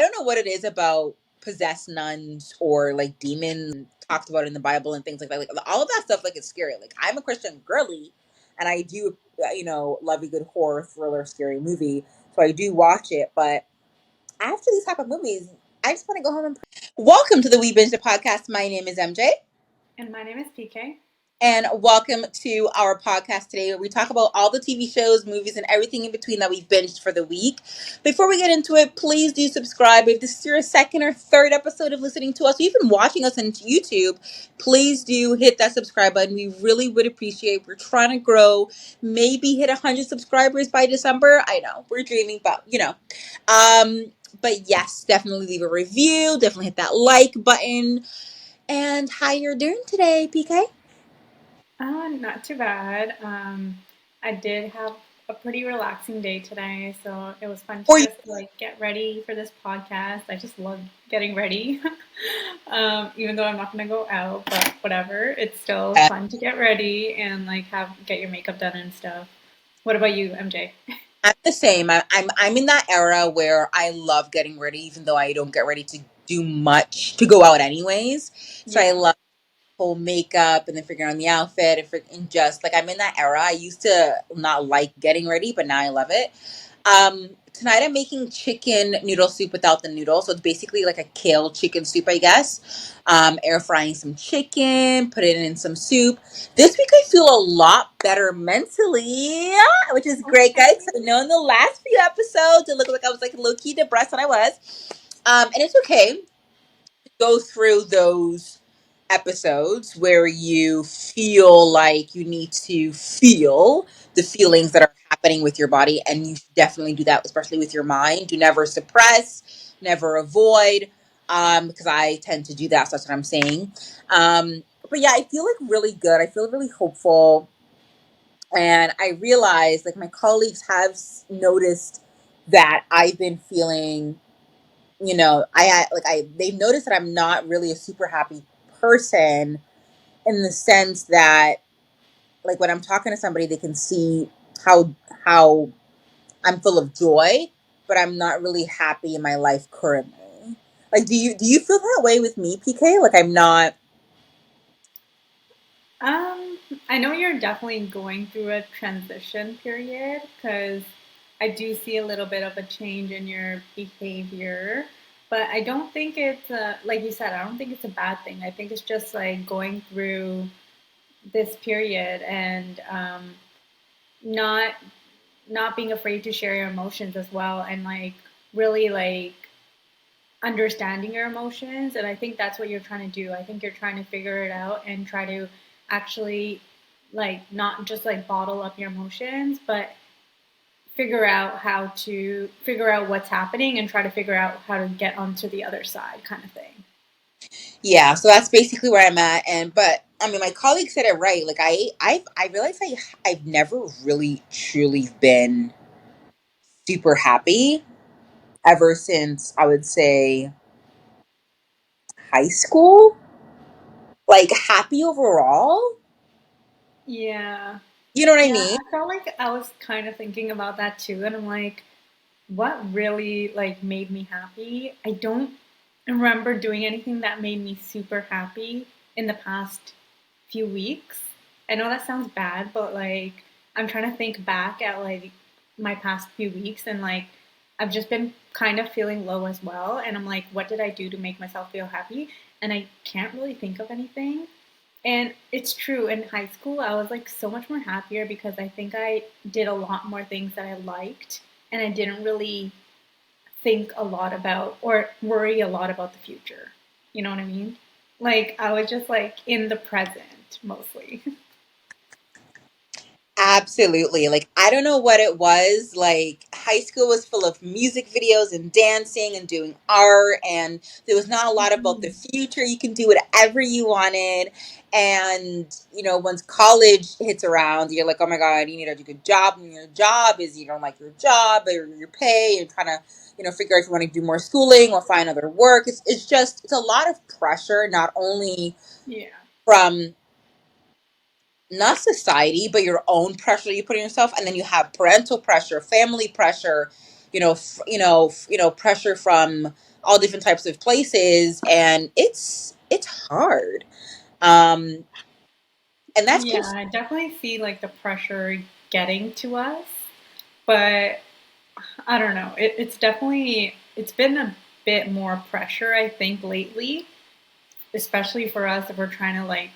I don't know what it is about possessed nuns or like demons talked about in the Bible and things like that. Like all of that stuff, like it's scary. Like I'm a Christian girly, and I do, love a good horror thriller, scary movie. So I do watch it. But after these type of movies, I just want to go home and. Welcome to the We Binge the podcast. My name is MJ. And my name is PK. And welcome to our podcast today where we talk about all the TV shows, movies, and everything in between that we've binged for the week. Before we get into it, please do subscribe. If this is your second or third episode of listening to us, or even watching us on YouTube, please do hit that subscribe button. We really would appreciate. We're trying to grow, maybe hit 100 subscribers by December. I know, we're dreaming, but But yes, definitely leave a review. Definitely hit that like button. And how you're doing today, PK? Not too bad. I did have a pretty relaxing day today, so it was fun to Or you just like get ready for this podcast. I just love getting ready, even though I'm not gonna go out, but whatever. It's still fun to get ready and like get your makeup done and stuff. What about you, MJ? I'm the same. I'm in that era where I love getting ready, even though I don't get ready to do much to go out anyways. So I Yeah. love whole makeup and then figuring out the outfit and just like I'm in that era. I used to not like getting ready, but now I love it. Tonight I'm making chicken noodle soup without the noodle, so it's basically like a kale chicken soup, I guess. Air frying some chicken, put it in some soup. This week I feel a lot better mentally, which is great, guys. 'Cause I know in the last few episodes it looked like I was like low key depressed, and I was. And it's okay go through those episodes where you feel like you need to feel the feelings that are happening with your body, and you should definitely do that, especially with your mind. Do never suppress, never avoid, because I tend to do that, so that's what I'm saying. But yeah, I feel like really good. I feel really hopeful, and I realize like my colleagues have noticed that I've been feeling, they've noticed that I'm not really a super happy person, in the sense that like when I'm talking to somebody, they can see how I'm full of joy, but I'm not really happy in my life currently. Like, do you feel that way with me, PK? Like I'm not. Um, I know you're definitely going through a transition period because I do see a little bit of a change in your behavior, but I don't think it's like you said, I don't think it's a bad thing. I think it's just like going through this period and not not being afraid to share your emotions as well, and like really like understanding your emotions. And I think that's what you're trying to do. I think you're trying to figure it out and try to actually like not just like bottle up your emotions, but figure out what's happening and try to figure out how to get onto the other side kind of thing. Yeah, so that's basically where I'm at. And but I mean, my colleague said it right. Like I realized I've never really truly been super happy ever since, I would say, high school. Like happy overall. Yeah. You know what I Yeah, mean? I felt like I was kind of thinking about that too, and I'm like, what really like made me happy? I don't remember doing anything that made me super happy in the past few weeks. I know that sounds bad, but like I'm trying to think back at like my past few weeks, and like I've just been kind of feeling low as well, and I'm like, what did I do to make myself feel happy? And I can't really think of anything. And it's true, in high school, I was like so much more happier because I think I did a lot more things that I liked, and I didn't really think a lot about or worry a lot about the future. You know what I mean? Like, I was just like in the present mostly. Absolutely. Like, I don't know what it was. Like, high school was full of music videos and dancing and doing art, and there was not a lot about the future. You can do whatever you wanted. And, once college hits around, you're like, oh my God, you need a good job. And your job is you don't like your job or your pay. You're trying to, figure out if you want to do more schooling or find other work. It's a lot of pressure, not only Yeah. from not society, but your own pressure you put on yourself, and then you have parental pressure, family pressure, pressure from all different types of places, and it's hard. Um, and that's Yeah, just I definitely see like the pressure getting to us, but I don't know. It's definitely it's been a bit more pressure, I think, lately, especially for us if we're trying to like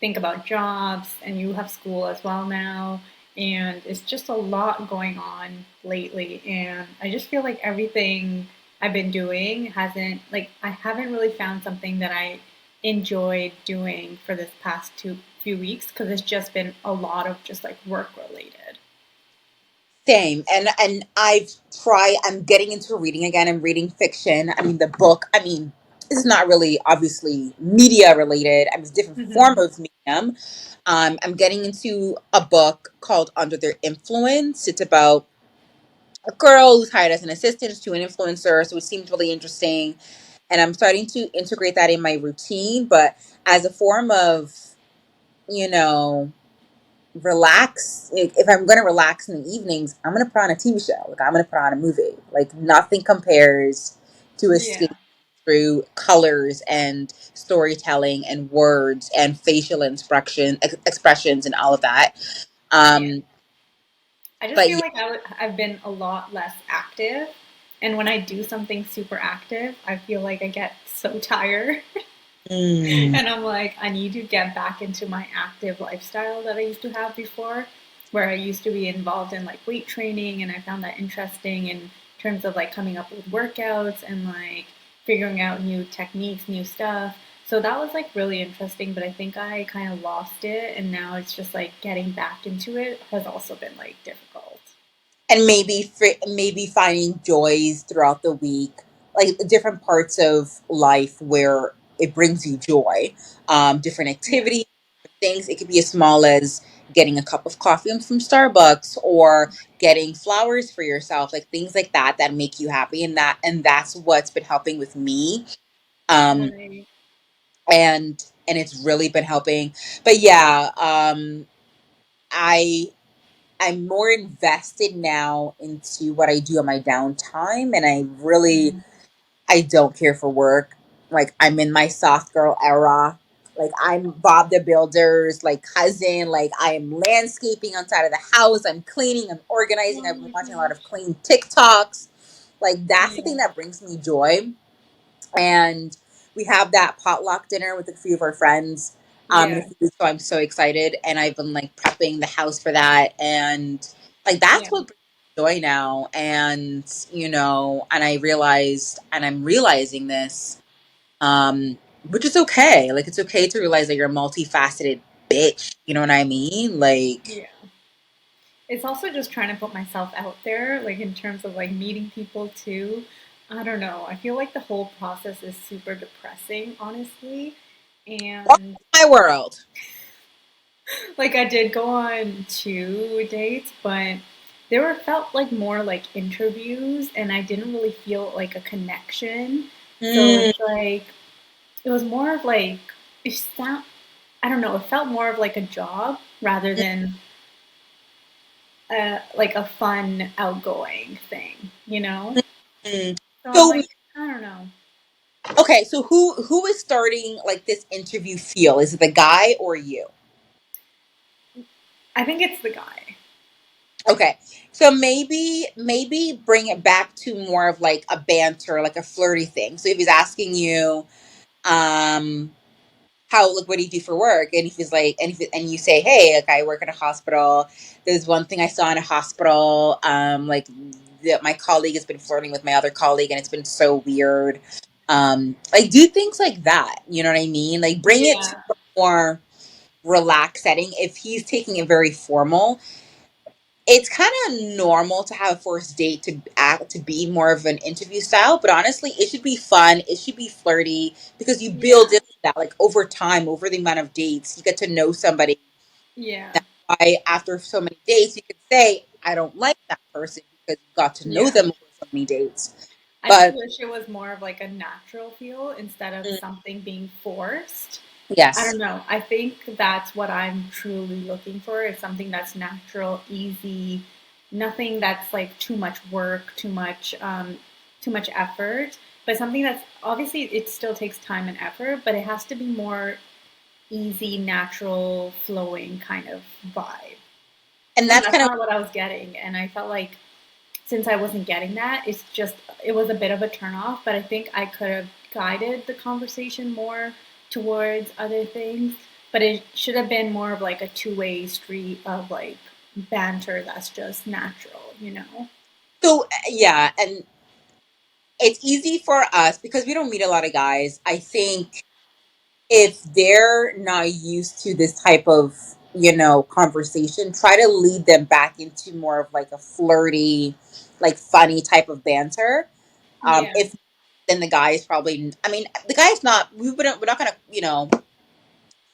think about jobs and you have school as well now. And it's just a lot going on lately. And I just feel like everything I've been doing hasn't, like, I haven't really found something that I enjoyed doing for this past few weeks because it's just been a lot of just like work related. same. And I'm getting into reading again. I'm reading fiction. I mean, the book, I mean, it's not really obviously media related. I mean, it's a different form Hmm. of medium. I'm getting into a book called Under Their Influence. It's about a girl who's hired as an assistant to an influencer, so it seems really interesting. And I'm starting to integrate that in my routine, but as a form of, you know, relax. If I'm going to relax in the evenings, I'm going to put on a TV show. Like, I'm going to put on a movie. Like, nothing compares to Yeah. escape through colors and storytelling and words and facial expressions and all of that. Yeah. Um, I just but feel yeah, like I've been a lot less active. And when I do something super active, I feel like I get so tired. mm, And I'm like, I need to get back into my active lifestyle that I used to have before, where I used to be involved in like weight training, and I found that interesting in terms of like coming up with workouts and like figuring out new techniques, new stuff. So that was like really interesting, but I think I kind of lost it, and now it's just like getting back into it has also been like difficult. and maybe finding joys throughout the week, like different parts of life where it brings you joy. Different Yeah. activities, things. It could be as small as getting a cup of coffee from Starbucks or getting flowers for yourself, like things like that that make you happy, and that's what's been helping with me. Um, Right. and it's really been helping. But yeah, I I'm more invested now into what I do on my downtime, and Mm. I don't care for work. Like, I'm in my soft girl era. Like, I'm Bob the Builder's like cousin. Like, I am landscaping outside of the house. I'm cleaning. I'm organizing. Oh I've been my watching a lot of gosh. clean TikToks. Like, that's the thing Yeah. that brings me joy. And we have that potluck dinner with a few of our friends in a Yeah. few weeks. So I'm so excited, and I've been like prepping the house for that, and like Yeah. that's what brings me joy now. And and I'm realizing this, which is okay. Like, it's okay to realize that you're a multifaceted bitch. You know what I mean? Like, Yeah. It's also just trying to put myself out there, like in terms of like meeting people too. I don't know. I feel like the whole process is super depressing, honestly. welcome And to my world. like I did go on 2 dates, but they were felt like more like interviews, and I didn't really feel like a connection. So Mm, it's like it was more of like it sound I don't know, it felt more of like a job rather than like a fun, outgoing thing, you know? mm. So I'm So like, I don't know. okay, so who is starting like this interview feel? Is it the guy or you? I think it's the guy. Okay. So maybe bring it back to more of like a banter, like a flirty thing. So if he's asking you, um, how like what do you do for work? And if he's like and you say, hey, like I work in a hospital. There's one thing I saw in a hospital, like that my colleague has been flirting with my other colleague and it's been so weird. Like do things like that. You know what I mean? Like bring it to Yeah, a more relaxed setting. If he's taking it very formal, it's kind of normal to have a first date to act to be more of an interview style, but honestly it should be fun, it should be flirty, because you build yeah, into that like over time, over the amount of dates you get to know somebody. yeah, That's why after so many dates you could say I don't like that person, because you got to know yeah. them over so many dates. I just But wish it was more of like a natural feel instead of mm, something being forced. I yes. don't know. I think that's what I'm truly looking for is something that's natural, easy, nothing that's like too much work, too much effort. but something that's obviously it still takes time and effort, but it has to be more easy, natural, flowing kind of vibe. And And that's that's kind of not what I was getting. And I felt like since I wasn't getting that, it was a bit of a turn off, but I think I could have guided the conversation more towards other things. But it should have been more of like a two-way street of like banter that's just natural, you know? so yeah, and it's easy for us because we don't meet a lot of guys. I think if they're not used to this type of, conversation, try to lead them back into more of like a flirty, like funny type of banter. Yeah. If then the guy is probably, I mean, the guy's not, we're not gonna,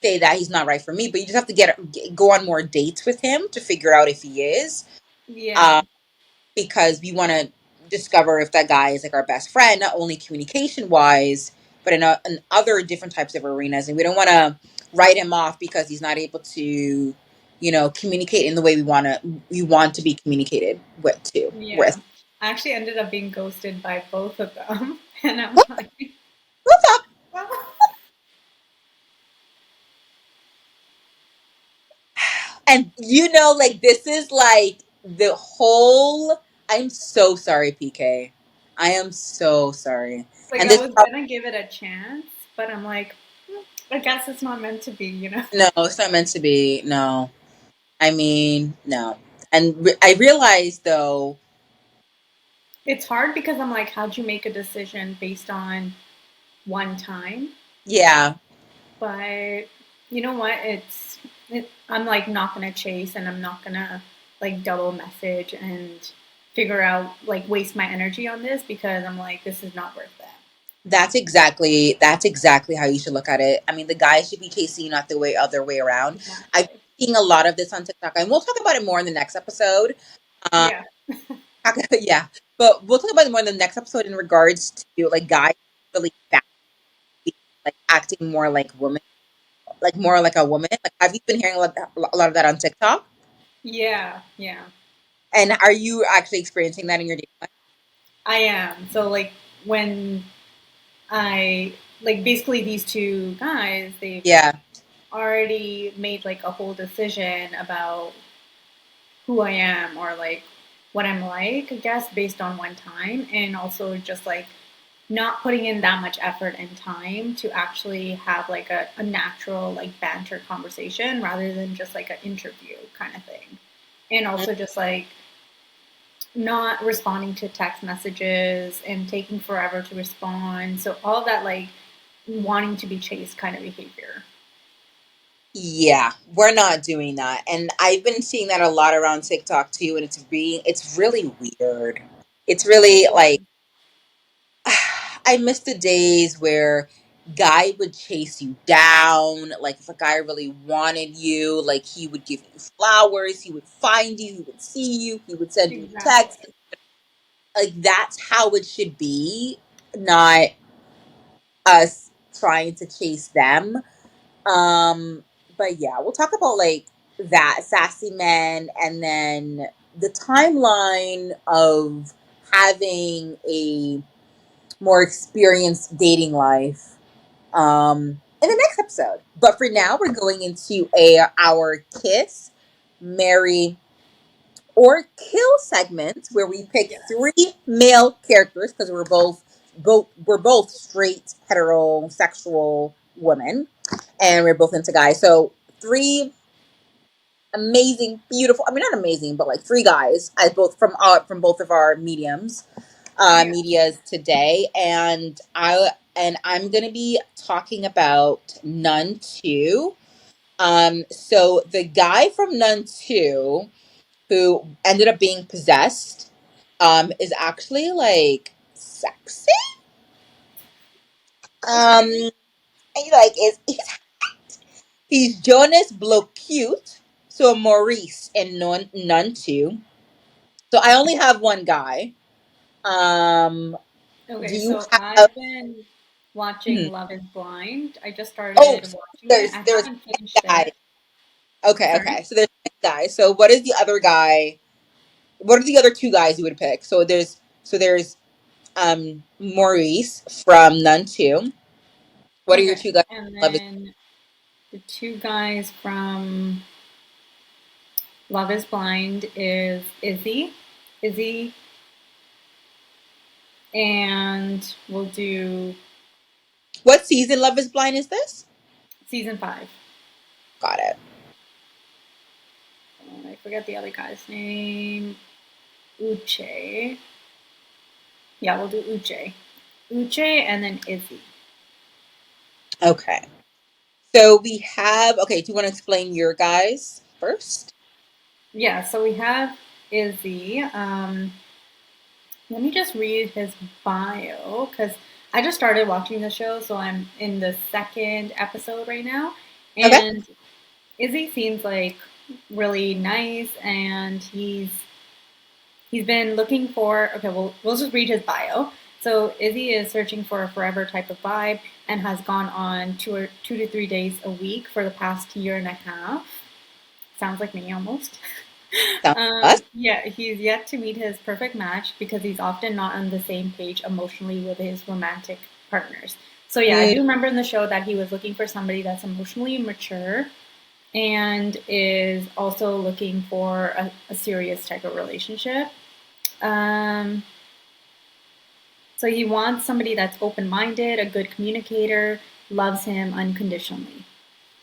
say that he's not right for me, but you just have to go on more dates with him to figure out if he is. Yeah. Um, because we want to discover if that guy is like our best friend, not only communication wise, but in other different types of arenas. And we don't want to write him off because he's not able to, communicate in the way we want to be communicated with. Yeah. I actually ended up being ghosted by both of them. And I'm What- like, What's up? well, And like this is like the whole. I'm so sorry, PK. I am so sorry. like And I this was gonna give it a chance, but I'm like, I guess it's not meant to be, you know? no, it's not meant to be. No, I mean no. And I realized though, It's hard because I'm like, how'd you make a decision based on one time? yeah, But you know what? I'm like not gonna chase and I'm not gonna like double message and figure out like waste my energy on this because I'm like, this is not worth it. that's exactly how you should look at it. I mean, the guy should be chasing you, not the other way around. I've Exactly. been seeing a lot of this on TikTok, and we'll talk about it more in the next episode. Um, Yeah. yeah, but we'll talk about it more in the next episode in regards to like guys really like acting more like women, like more like a woman. Like, have you been hearing a lot of that on TikTok? Yeah. Yeah. And are you actually experiencing that in your dating life? I am. So like when I like basically these two guys, they've Yeah. already made like a whole decision about who I am or like what I'm like, I guess, based on one time, and also just like not putting in that much effort and time to actually have like a natural like banter conversation rather than just like an interview kind of thing. And also just like not responding to text messages and taking forever to respond. So all that like wanting to be chased kind of behavior. Yeah, we're not doing that. And I've been seeing that a lot around TikTok too, and it's really weird. It's really like I miss the days where guy would chase you down. Like if a guy really wanted you, like he would give you flowers, he would find you, he would see you, he would send you a text. Exactly. Like that's how it should be, not us trying to chase them. Um, but yeah, we'll talk about like that sassy men and then the timeline of having a more experienced dating life in the next episode. But for Yeah. now, we're going into our kiss, marry, or kill segment where we pick Yes. three male characters because we're both straight heterosexual women and we're both into guys. So three amazing, beautiful. I mean, not amazing, but like three guys, as both from both of our Yeah. medias today, and I'm gonna be talking about Nun Two. So the guy from Nun Two who ended up being possessed, is actually like sexy. Okay. And, like is he's Jonas Blocute, so Maurice and Nun Two. So I only have one guy. Um, do Okay, you so have? I've been Hmm. watching Love is Blind. I just Oh, started so watching it. there's I there's haven't six finished guys. it. Okay, Sorry. okay. So there's six guys. So what is the other guy? What are the other two guys you would pick? So there's Maurice from Nun 2. What are your Okay. two guys? And Love is then the two guys from Love is Blind is Izzy, and we'll do What season Love is Blind is this? season 5. Got it. I forget the other guy's name. Uche. Yeah, we'll do Uche. Uche and then Izzy. Okay. So we have, okay, do you want to explain your guys first? Yeah, so we have Izzy. Let me just read his bio because I just started watching the show, so I'm in the second episode right now. Okay. And Izzy seems like really nice, and he's been looking for. Okay, we'll just read his bio. So Izzy is searching for a forever type of vibe and has gone on 2 to 3 days a week for the past year and a half. Sounds like me almost. Sounds like us. Yeah, he's yet to meet his perfect match because he's often not on the same page emotionally with his romantic partners. So yeah, I Mm, do remember in the show that he was looking for somebody that's emotionally mature and is also looking for a serious type of relationship. Um, so he wants somebody that's open minded, a good communicator, loves him unconditionally.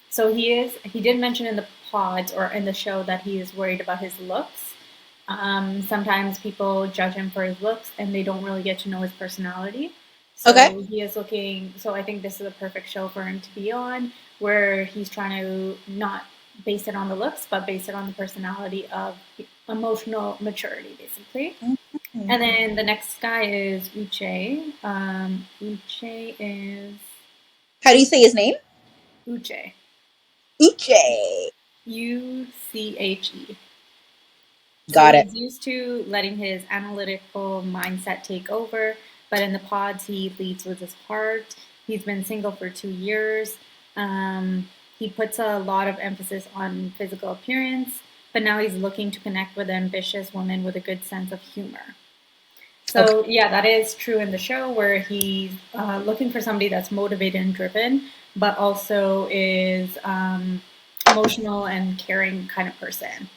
So he did mention in the pods or in the show that he is worried about his looks. Sometimes people judge him for his looks and they don't really get to know his personality. okay. So he is looking, so I think this is a perfect show for him to be on, where he's trying to not base it on the looks, but base it on the personality of emotional maturity, basically. Mhm. And then the next guy is Uche. Uche is How do you say his name? Uche. Uche. Uche. So Got it. he's used to letting his analytical mindset take over, but in the pods, he leads with his heart. He's been single for 2 years. He puts a lot of emphasis on physical appearance, but now he's looking to connect with ambitious women with a good sense of humor. Okay. So, yeah, that is true in the show where he's looking for somebody that's motivated and driven, but also is emotional and caring kind of person.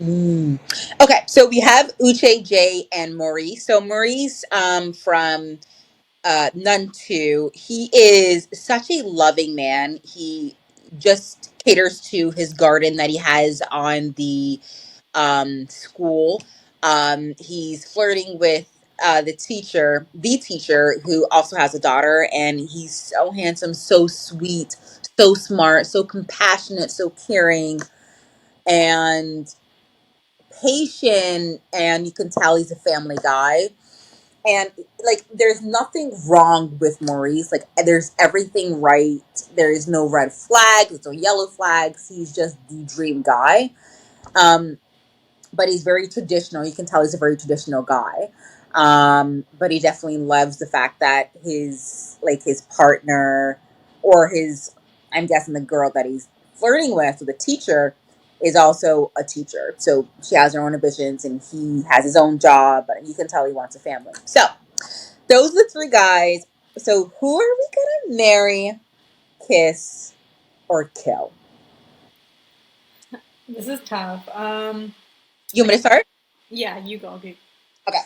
Mm. Okay, so we have Uche, Jay, and Maurice. So Maurice, from Nun 2, he is such a loving man. He just caters to his garden that he has on the school. He's flirting with the teacher who also has a daughter, and he's so handsome, so sweet, so smart, so compassionate, so caring, and patient. And you can tell he's a family guy. And like, there's nothing wrong with Maurice. Like, there's everything right. There is no red flags, there's no yellow flags. He's just the dream guy. Um, but he's very traditional. You can tell he's a very traditional guy. But he definitely loves the fact that his partner, or his, I'm guessing the girl that he's flirting with, or the teacher, is also a teacher. So she has her own ambitions, and he has his own job. But you can tell he wants a family. So those are the three guys. So who are we gonna marry, kiss, or kill? This is tough. You want me to start? Yeah, you go. Okay. Okay.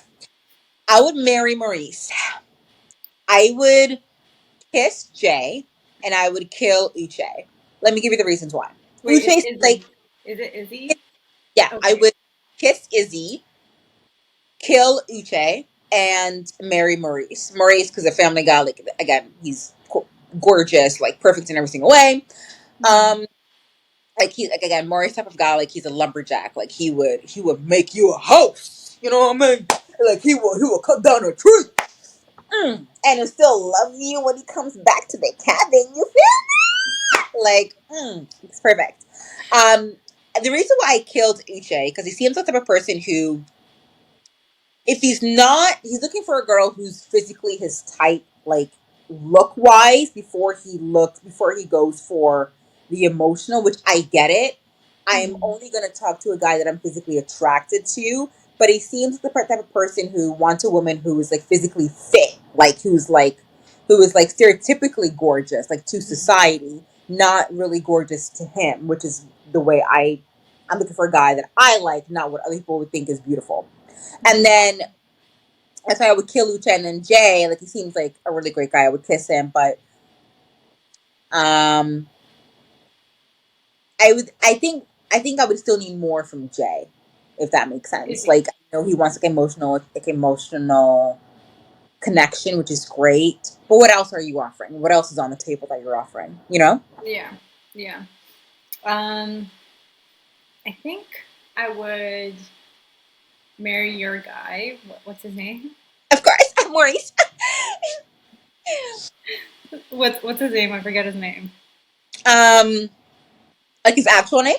I would marry Maurice. I would kiss Jay, and I would kill Uche. Let me give you the reasons why. Wait, it's Uche's like, Izzy. Is it Izzy? yeah, I Okay. would kiss Izzy, kill Uche, and marry Maurice. Maurice, because a family guy, like, again, he's gorgeous, like perfect in every single way. Hmm. Um, like, he, like, again, Maurice type of guy, like, he's a lumberjack. Like, he would make you a house. You know what I mean? Like, he would cut down a tree. And he'll still love you when he comes back to the cabin. You feel like, it's perfect. Um, the reason why I killed Uche, because he seems like the type of person who, if he's not, he's looking for a girl who's physically his type, like, look wise, before he goes for the emotional, which I get it. I am Hmm. only going to talk to a guy that I'm physically attracted to but he seems the type of person who wants a woman who is like physically fit, like who is like stereotypically gorgeous, like to society, not really gorgeous to him, which is the way I'm looking for a guy that I like, not what other people would think is beautiful. And Mhm. then that's why I would kill Lucha, and then Jay, like he seems like a really great guy. I would kiss him, but um, I think I would still need more from Jay, if that makes sense. Like I know he wants like emotional connection, which is great. But what else are you offering? What else is on the table that you're offering? You know? Yeah, yeah. Um, I think I would marry your guy. What's his name? Of course, Maurice. What's his name? I forget his name. um, like his actual name?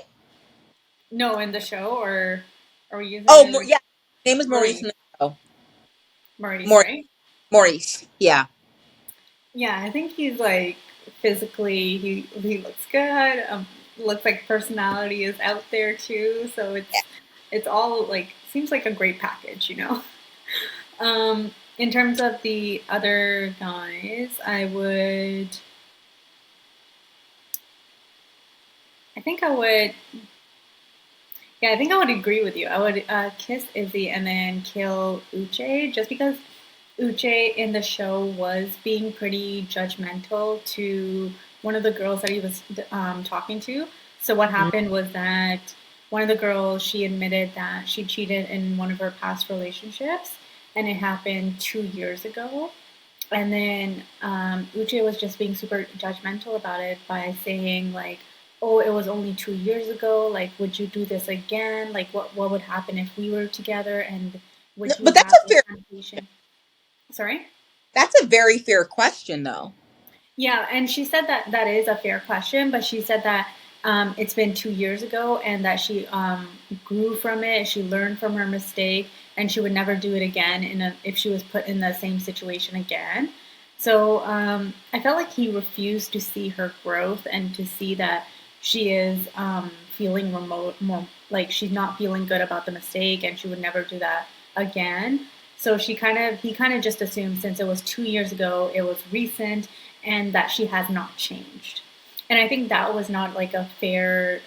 No, in the show, or are we using Oh, it as Yeah. His name is Maurice in Maurice? the show. Maurice, Maurice. right? Maurice. Yeah. Yeah, I think he's like physically he looks good. Looks like personality is out there too. So it's all like seems like a great package, you know. In terms of the other guys, I think I would, yeah, I think I would agree with you. I would kiss Izzy and then kill Uche just because Uche in the show was being pretty judgmental to one of the girls that he was talking to. So what happened was that one of the girls, she admitted that she cheated in one of her past relationships, and it happened 2 years ago. And then Uche was just being super judgmental about it by saying like, "Oh, it was only 2 years ago. Like, would you do this again? Like, what would happen if we were together? And No, would you but that's have a this fair. temptation?" Sorry. That's a very fair question, though. Yeah, and she said that that is a fair question, but she said that it's been 2 years ago and that she grew from it. She learned from her mistake, and she would never do it again if she was put in the same situation again. So I felt like he refused to see her growth and to see that she is feeling more like she's not feeling good about the mistake, and she would never do that again. So he kind of just assumed since it was 2 years ago, it was recent, and that she has not changed. And I think that was not like a fair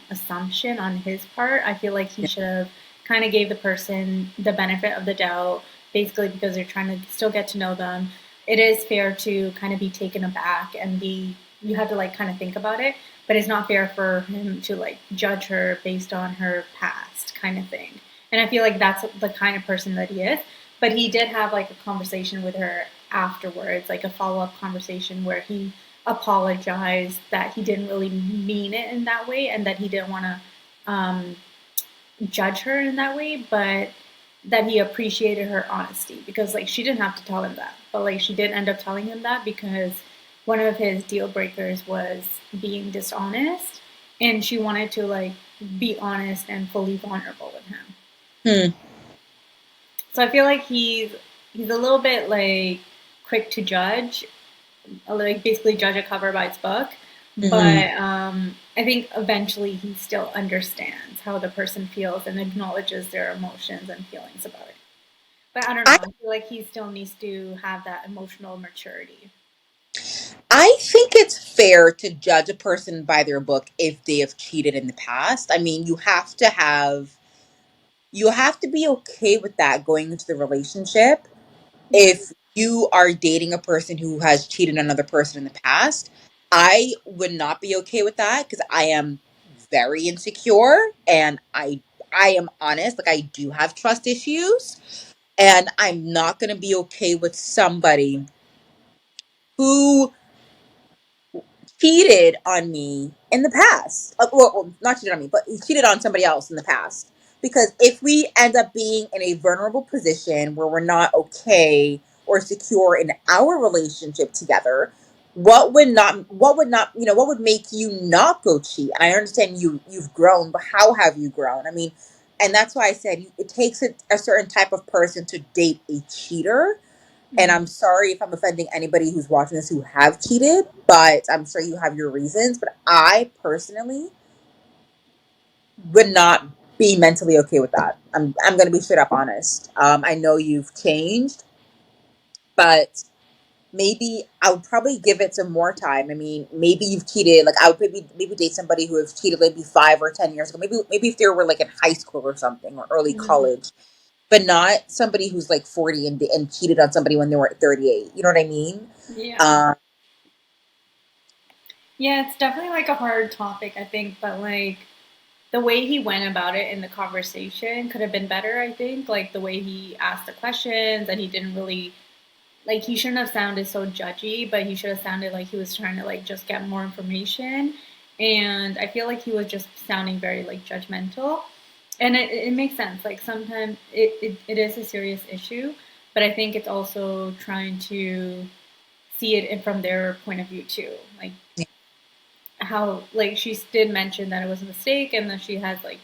assumption on his part. I feel like he Yeah. should have kind of gave the person the benefit of the doubt, basically because they're trying to still get to know them. It is fair to kind of be taken aback and you have to like kind of think about it, but it's not fair for him to like judge her based on her past kind of thing. And I feel like that's the kind of person that he is. But he did have like a conversation with her afterwards, like a follow up conversation where he apologized that he didn't really mean it in that way and that he didn't want to judge her in that way, but that he appreciated her honesty because like she didn't have to tell him that, but like she did end up telling him that because one of his deal breakers was being dishonest, and she wanted to like be honest and fully vulnerable with him. Hmm. So I feel like he's a little bit like quick to judge, like basically judge a cover by its book. Hmm. But I think eventually he still understands how the person feels and acknowledges their emotions and feelings about it. But I don't know. I I feel like he still needs to have that emotional maturity. I think it's fair to judge a person by their book if they have cheated in the past. I mean, you have to be okay with that going into the relationship. Yeah. If you are dating a person who has cheated on another person in the past, I would not be okay with that because I am very insecure and I am honest, like I do have trust issues, and I'm not going to be okay with somebody who cheated on me in the past. Not cheated on me, but he cheated on somebody else in the past. Because if we end up being in a vulnerable position where we're not okay or secure in our relationship together, what would make you not go cheat? And I understand you've grown, but how have you grown? I mean, and that's why I said it takes a certain type of person to date a cheater, and Mm-hmm. I'm sorry if I'm offending anybody who's watching this who have cheated, but I'm sure you have your reasons. But I personally would not be mentally okay with that. I'm gonna be straight up honest. I know you've changed, but maybe I would probably give it some more time. I mean, maybe you've cheated. Like I would maybe date somebody who has cheated maybe 5 or 10 years ago. Maybe if they were like in high school or something or early Mhm. college, but not somebody who's like 40 and cheated on somebody when they were 38. You know what I mean? Yeah. Um, Yeah, it's definitely like a hard topic, I think, but like the way he went about it in the conversation could have been better, I think. Like the way he asked the questions and he didn't really like he shouldn't have sounded so judgy, but he should have sounded like he was trying to like just get more information. And I feel like he was just sounding very like judgmental. And it makes sense. Like sometimes it is a serious issue, but I think it's also trying to see it from their point of view too. Like how like she did mention that it was a mistake and that she has like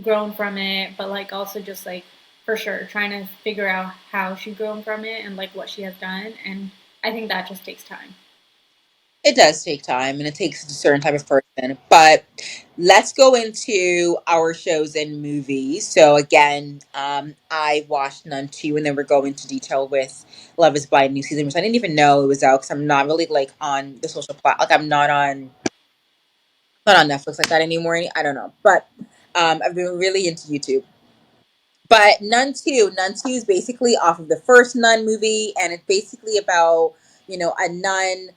grown from it, but like also just like for sure trying to figure out how she grown from it and like what she has done. And I think that just takes time. it does take time and it takes a certain type of person. But let's go into our shows and movies. So again, I watched Nun 2 and then we're going into detail with Love is Blind new season, which I didn't even know it was out because I'm not really like on the social platform. Like I'm not on Netflix like that anymore. I don't know. But I've been really into YouTube. But Nun 2 is basically off of the first Nun movie, and it's basically about, a nun,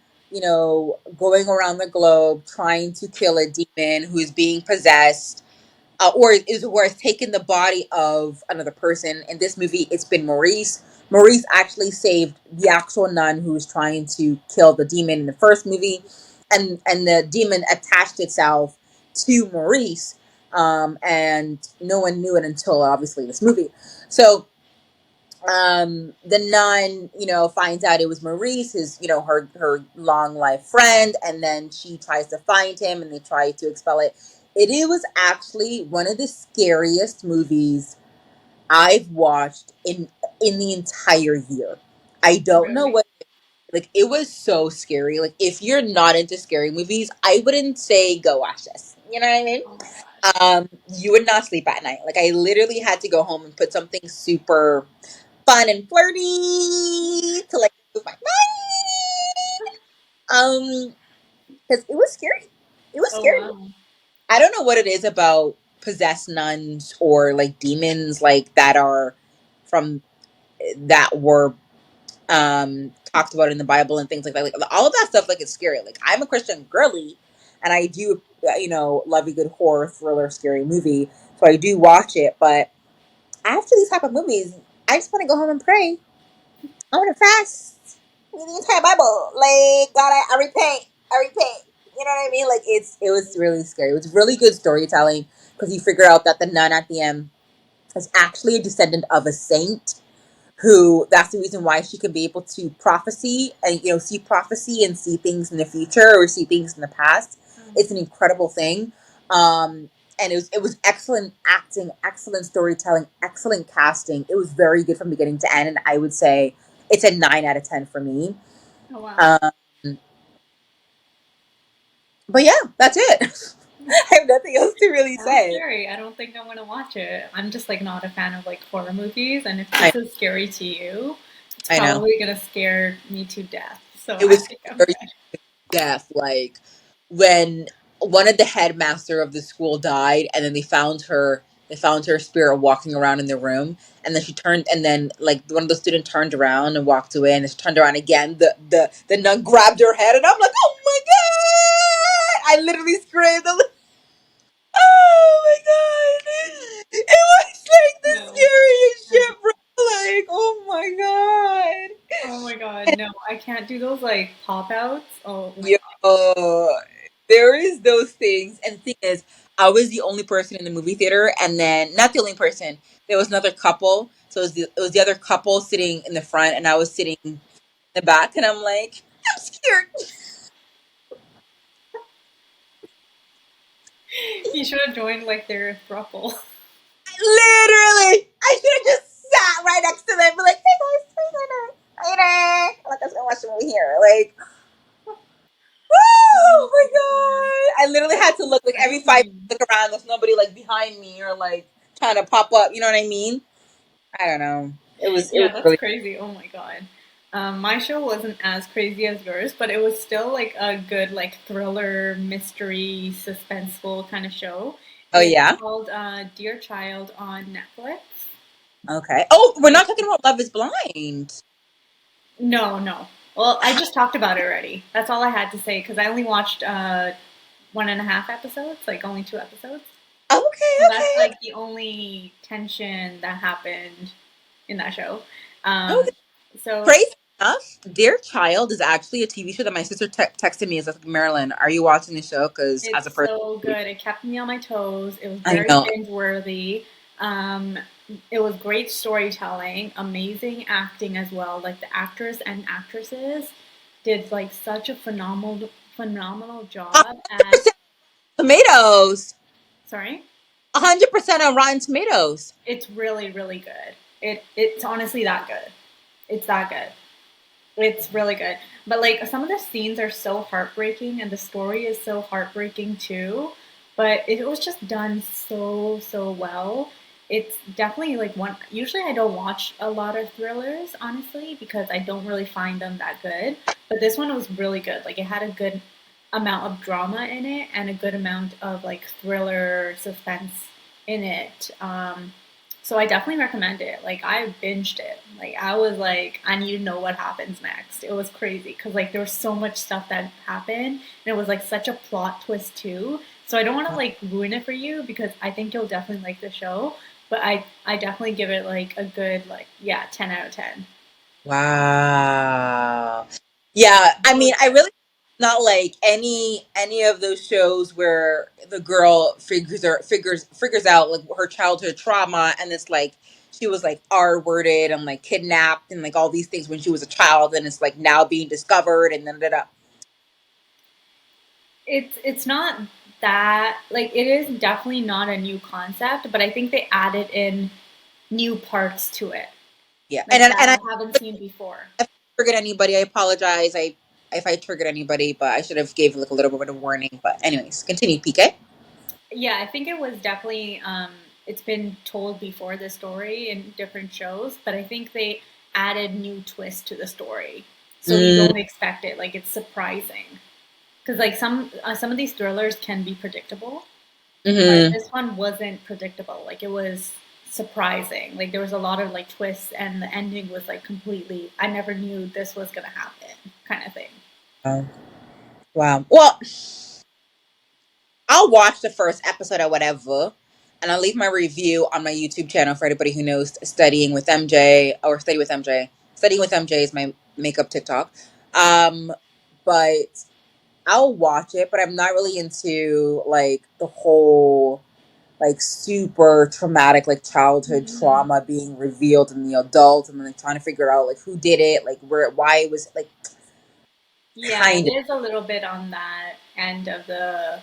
going around the globe trying to kill a demon who's being possessed, or is worth taking the body of another person. In this movie, it's been Maurice. Maurice actually saved the actual nun who was trying to kill the demon in the first movie, and the demon attached itself to Maurice, and no one knew it until obviously this movie. So the nun, finds out it was Maurice, his, her long life friend, and then she tries to find him, and they try to expel it. It was actually one of the scariest movies I've watched in the entire year. I don't know Really? what, like, it was so scary. Like, if you're not into scary movies, I wouldn't say go watch this. You know what I mean? Oh my gosh. You would not sleep at night. Like, I literally had to go home and put something super fun and flirty to like move my mind. Because it was scary. It was Oh scary. wow. I don't know what it is about possessed nuns or like demons like that are from that were talked about in the Bible and things like that. Like all of that stuff, like it's scary. Like I'm a Christian girly, and I do, love a good horror thriller scary movie, so I do watch it. But after these type of movies, I just want to go home and pray. I want to fast. Read the entire Bible. Like God, I repent. I repent. You know what I mean? Like it was really scary. It was really good storytelling because you figure out that the nun at the end is actually a descendant of a saint who that's the reason why she could be able to prophecy and see prophecy and see things in the future or see things in the past. It's an incredible thing. And it was excellent acting, excellent storytelling, excellent casting. It was very good from beginning to end, and I would say it's a 9 out of 10 for me. Oh wow. um, but yeah, that's it. I have nothing else to really Sounds say. scary. I don't think I'm gonna watch it. I'm just like not a fan of like horror movies, and if i, this is scary to you, it's I know probably gonna scare me to death. So it I was think I'm very good. death, like when one of the headmaster of the school died, and then they found her spirit walking around in the room, and then she turned, and then like one of the students turned around and walked away, and then she turned around again. The nun grabbed her head, and I'm like, oh my god! I literally screamed. I'm like, oh my god! It was like the No. scariest No. shit, bro. Like, oh my god! Oh my god, no, I can't do those like pop outs. Oh my Yo, god. there is those things, and the thing is, I was the only person in the movie theater, and then not the only person. There was another couple, so it was the other couple sitting in the front, and I was sitting in the back, and I'm like, I'm scared. You should have joined like their throuple. Literally, I should have just sat right next to them, and be like, hey guys, later. Like, let's go watch the movie here. Like, oh my god! I literally had to look like That's every 5 minutes, funny. look around. There's nobody like behind me or like. trying to pop up. You know what I mean? I don't know. It Yeah, was that's really crazy. Oh my god. My show wasn't as crazy as yours, but it was still like a good like thriller, mystery, suspenseful kind of show. oh It's yeah. called Dear Child on Netflix. Okay. Oh, we're not It, talking about Love Is Blind. no, no. Well, I just talked about it already. That's all I had to say because I only watched 1.5 episodes, like only 2 episodes. Okay, So that's okay, like the only tension that happened in that show. okay. Um, so Crazy enough, Dear Child is actually a TV show that my sister texted me. Is like, Marilyn, are you watching the show? Because as it's a person, so good. It kept me on my toes. It was I very know. binge worthy. Um, it was great storytelling, amazing acting as well. Like the actors and actresses did like such a phenomenal job at. 100% tomatoes. Sorry, 100% on Rotten Tomatoes. it's really good. It's honestly that good. It's that good. It's really good. But like some of the scenes are so heartbreaking and the story is so heartbreaking too. But it was just done so well. It's definitely like one usually I don't watch a lot of thrillers, honestly, because I don't really find them that good. But this one was really good. Like it had a good amount of drama in it and a good amount of like thriller suspense in it. So I definitely recommend it. Like I binged it. Like I was like, I need to know what happens next. It was crazy because like there was so much stuff that happened, and it was like such a plot twist too. So I don't want to like ruin it for you because I think you'll definitely like the show. But I definitely give it like a good like yeah 10 out of 10. Wow. Yeah, I Really mean, I good. really not like any of those shows where the girl figures out like her childhood trauma, and it's like she was like R worded and like kidnapped and like all these things when she was a child, and it's like now being discovered and then It's not that like it is definitely not a new concept, but I think they added in new parts to it yeah, like that and I I haven't seen before. if I triggered anybody, I apologize. I if I triggered anybody, but I should have gave like a little bit of warning. But anyways, continue, PK. Yeah, I think it was definitely it's been told before the story in different shows, but I think they added new twists to the story. So you Mm, don't expect it. Like it's surprising. Cuz like some of these thrillers can be predictable, but hmm. this one wasn't predictable. Like it was surprising. Like there was a lot of like twists and the ending was like completely I never knew this was going to happen kind of thing. Oh, wow. Well, I'll watch the first episode or whatever, and I'll leave my review on my YouTube channel for anybody who knows studying with MJ or study with MJ. Studying with MJ is my makeup TikTok. Um, but I'll watch it, but I'm not really into like the whole like super traumatic like childhood Mhm. trauma being revealed in the adult and then like, trying to figure out like who did it, like where, why it was like Yeah, it kind of. is a little bit on that end of the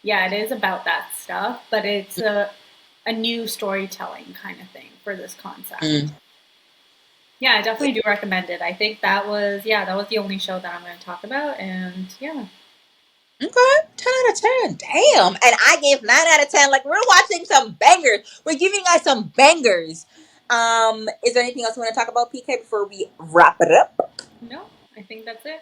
yeah, it is about that stuff, but it's a new storytelling kind of thing for this concept. Mm. Yeah, I definitely do recommend it. I think that was yeah, that was the only show that I'm going to talk about, and yeah, Okay, 10 out of 10. Damn. And I gave 9 out of 10. Like, we're watching some bangers. We're giving us some bangers. Is there anything else you want to talk about, PK, before we wrap it up? no, I think that's it.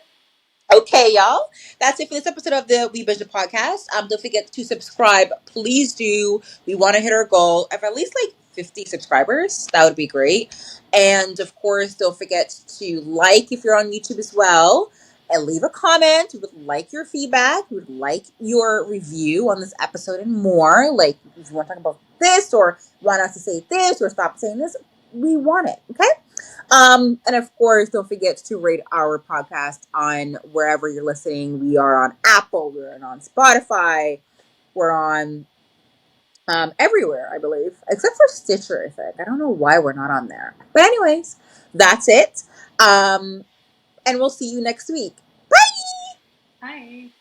Okay, y'all. That's it for this episode of the We Budget podcast. Don't forget to subscribe. Please do. We want to hit our goal of at least like 50 subscribers. That would be great. And of course, don't forget to like if you're on YouTube as well. And leave a comment. We would like your feedback. We would like your review on this episode and more. Like if you want to talk about this or want us to say this or stop saying this, we want it. Okay? And of course, don't forget to rate our podcast on wherever you're listening. We are on Apple, we're on Spotify, we're on everywhere, I believe, except for Stitcher, I think. I don't know why we're not on there. But, anyways, that's it. And we'll see you next week. Bye! Bye.